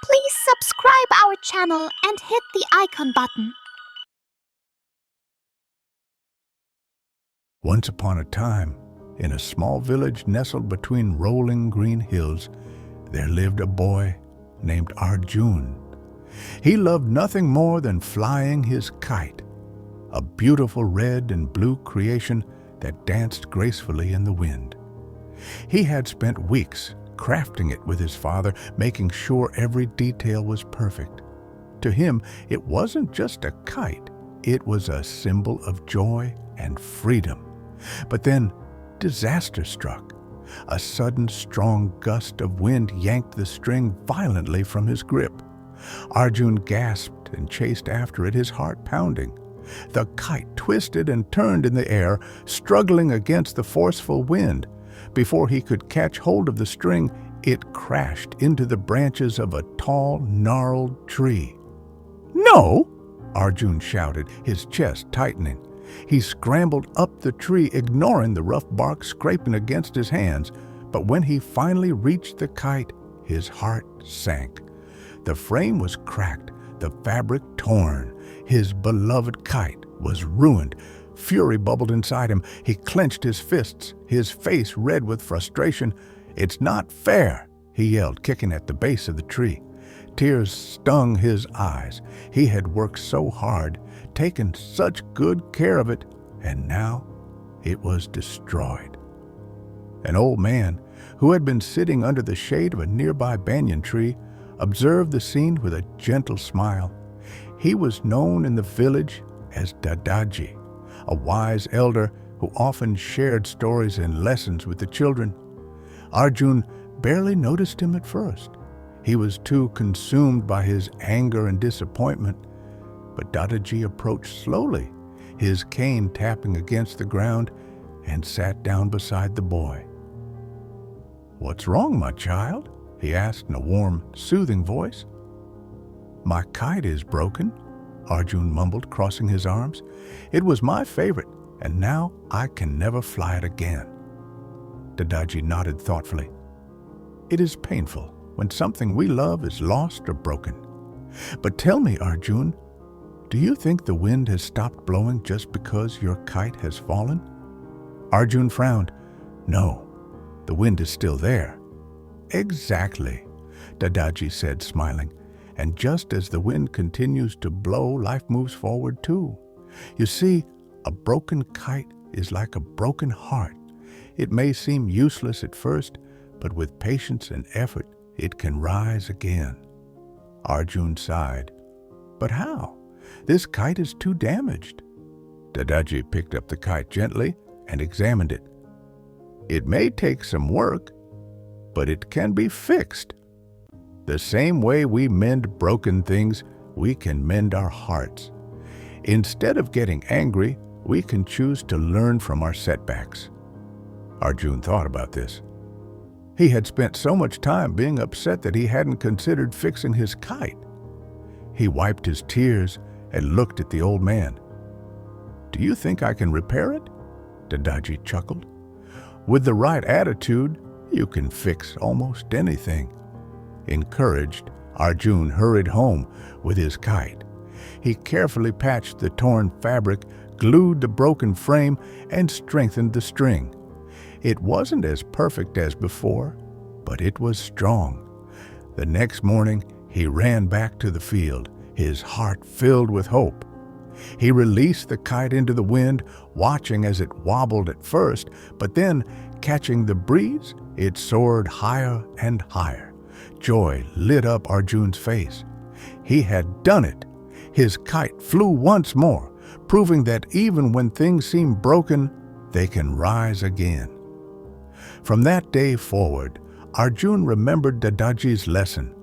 Please subscribe our channel and hit the icon button. Once upon a time, in a small village nestled between rolling green hills, there lived a boy named Arjun. He loved nothing more than flying his kite, a beautiful red and blue creation that danced gracefully in the wind. He had spent weeks crafting it with his father, making sure every detail was perfect. To him, it wasn't just a kite, it was a symbol of joy and freedom. But then disaster struck. A sudden strong gust of wind yanked the string violently from his grip. Arjun gasped and chased after it, his heart pounding. The kite twisted and turned in the air, struggling against the forceful wind. Before he could catch hold of the string, it crashed into the branches of a tall, gnarled tree. "No!" Arjun shouted, his chest tightening. He scrambled up the tree, ignoring the rough bark scraping against his hands. But when he finally reached the kite, his heart sank. The frame was cracked, the fabric torn. His beloved kite was ruined. Fury bubbled inside him. He clenched his fists, his face red with frustration. "It's not fair," he yelled, kicking at the base of the tree. Tears stung his eyes. He had worked so hard, taken such good care of it, and now it was destroyed. An old man, who had been sitting under the shade of a nearby banyan tree, observed the scene with a gentle smile. He was known in the village as Dadaji, a wise elder who often shared stories and lessons with the children. Arjun barely noticed him at first. He was too consumed by his anger and disappointment. But Dadaji approached slowly, his cane tapping against the ground, and sat down beside the boy. "What's wrong, my child?" he asked in a warm, soothing voice. "My kite is broken," Arjun mumbled, crossing his arms. "It was my favorite, and now I can never fly it again." Dadaji nodded thoughtfully. "It is painful when something we love is lost or broken. But tell me, Arjun, do you think the wind has stopped blowing just because your kite has fallen?" Arjun frowned. "No, the wind is still there." "Exactly," Dadaji said, smiling. "And just as the wind continues to blow, life moves forward too. You see, a broken kite is like a broken heart. It may seem useless at first, but with patience and effort, it can rise again." Arjun sighed. "But how? This kite is too damaged." Dadaji picked up the kite gently and examined it. "It may take some work, but it can be fixed. The same way we mend broken things, we can mend our hearts. Instead of getting angry, we can choose to learn from our setbacks." Arjun thought about this. He had spent so much time being upset that he hadn't considered fixing his kite. He wiped his tears and looked at the old man. "Do you think I can repair it?" Dadaji chuckled. "With the right attitude, you can fix almost anything." Encouraged, Arjun hurried home with his kite. He carefully patched the torn fabric, glued the broken frame, and strengthened the string. It wasn't as perfect as before, but it was strong. The next morning, he ran back to the field, his heart filled with hope. He released the kite into the wind, watching as it wobbled at first, but then, catching the breeze, it soared higher and higher. Joy lit up Arjun's face. He had done it. His kite flew once more, proving that even when things seem broken, they can rise again. From that day forward, Arjun remembered Dadaji's lesson.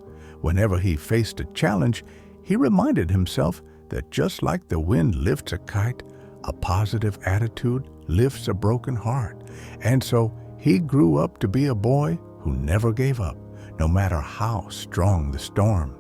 Whenever he faced a challenge, he reminded himself that just like the wind lifts a kite, a positive attitude lifts a broken heart. And so he grew up to be a boy who never gave up, no matter how strong the storm.